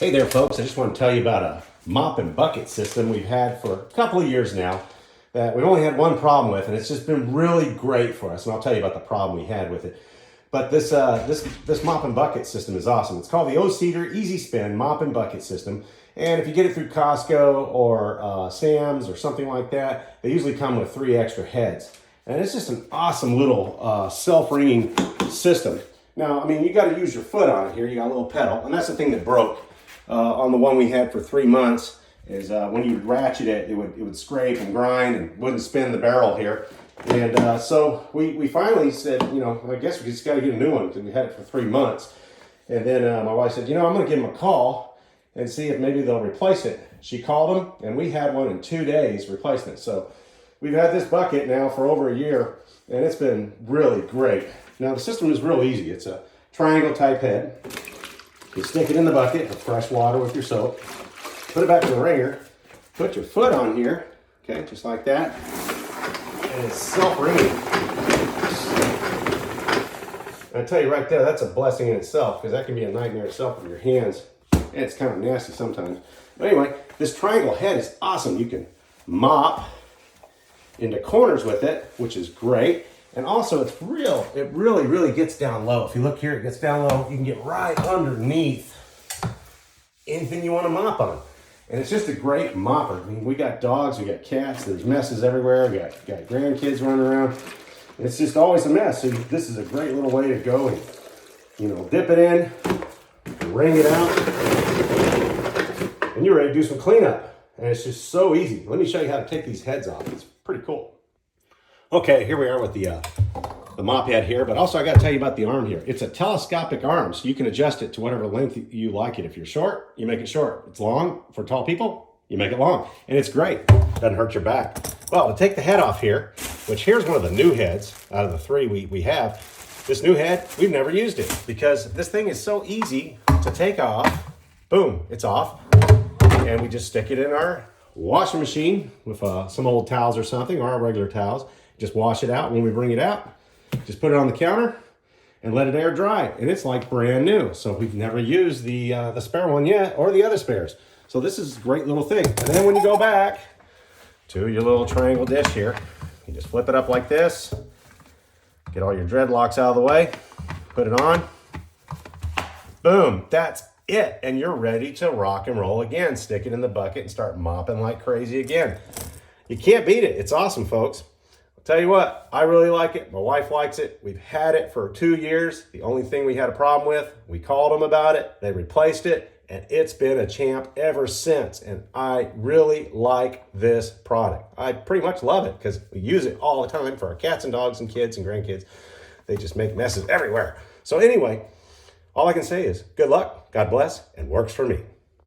Hey there folks, I just want to tell you about a mop and bucket system we've had for a couple of years now that we've only had one problem with, and it's just been really great for us, and I'll tell you about the problem we had with it. But this mop and bucket system is awesome. It's called the O-Cedar Easy Spin Mop and Bucket System, and if you get it through Costco or Sam's or something like that, they usually come with 3 extra heads. And it's just an awesome little self-wringing system. Now, I mean, you got to use your foot on it here. You got a little pedal, and that's the thing that broke on the one we had for 3 months. Is when you ratchet it, it would scrape and grind and wouldn't spin the barrel here. And so we finally said, you know, I guess we just got to get a new one because we had it for 3 months. And then my wife said, you know, I'm going to give them a call and see if maybe they'll replace it. She called them, and we had one in 2 days replacing it. So we've had this bucket now for over a year, and it's been really great. Now the system is real easy. It's a triangle type head. You stick it in the bucket with fresh water with your soap. Put it back in the wringer. Put your foot on here, okay, just like that. And it's self-wringing. I tell you right there, that's a blessing in itself, because that can be a nightmare itself with your hands. And it's kind of nasty sometimes. But anyway, this triangle head is awesome. You can mop into corners with it, which is great. And also it really gets down low. If you look here, it gets down low. You can get right underneath anything you want to mop on. And it's just a great mopper. I mean, we got dogs, we got cats, there's messes everywhere. We got grandkids running around. It's just always a mess. So this is a great little way to go and, you know, dip it in, wring it out, and you're ready to do some cleanup. And it's just so easy. Let me show you how to take these heads off. It's pretty cool. Okay, here we are with the mop head here, but also I got to tell you about the arm here. It's a telescopic arm, so you can adjust it to whatever length you like it. If you're short, you make it short. It's long for tall people, you make it long. And it's great. Doesn't hurt your back. Well, to take the head off here, which here's one of the new heads out of the 3 we have. This new head, we've never used it because this thing is so easy to take off. Boom, it's off. And we just stick it in our washing machine with some old towels or something, or our regular towels. Just wash it out. When we bring it out, just put it on the counter and let it air dry. And it's like brand new. So we've never used the spare one yet, or the other spares. So this is a great little thing. And then when you go back to your little triangle dish here, you just flip it up like this. Get all your dreadlocks out of the way. Put it on. Boom. That's it. And you're ready to rock and roll again. Stick it in the bucket and start mopping like crazy again. You can't beat it. It's awesome, folks. Tell you what, I really like it. My wife likes it. We've had it for 2 years. The only thing we had a problem with, we called them about it. They replaced it, and it's been a champ ever since. And I really like this product. I pretty much love it because we use it all the time for our cats and dogs and kids and grandkids. They just make messes everywhere. So anyway, all I can say is good luck, God bless, and works for me.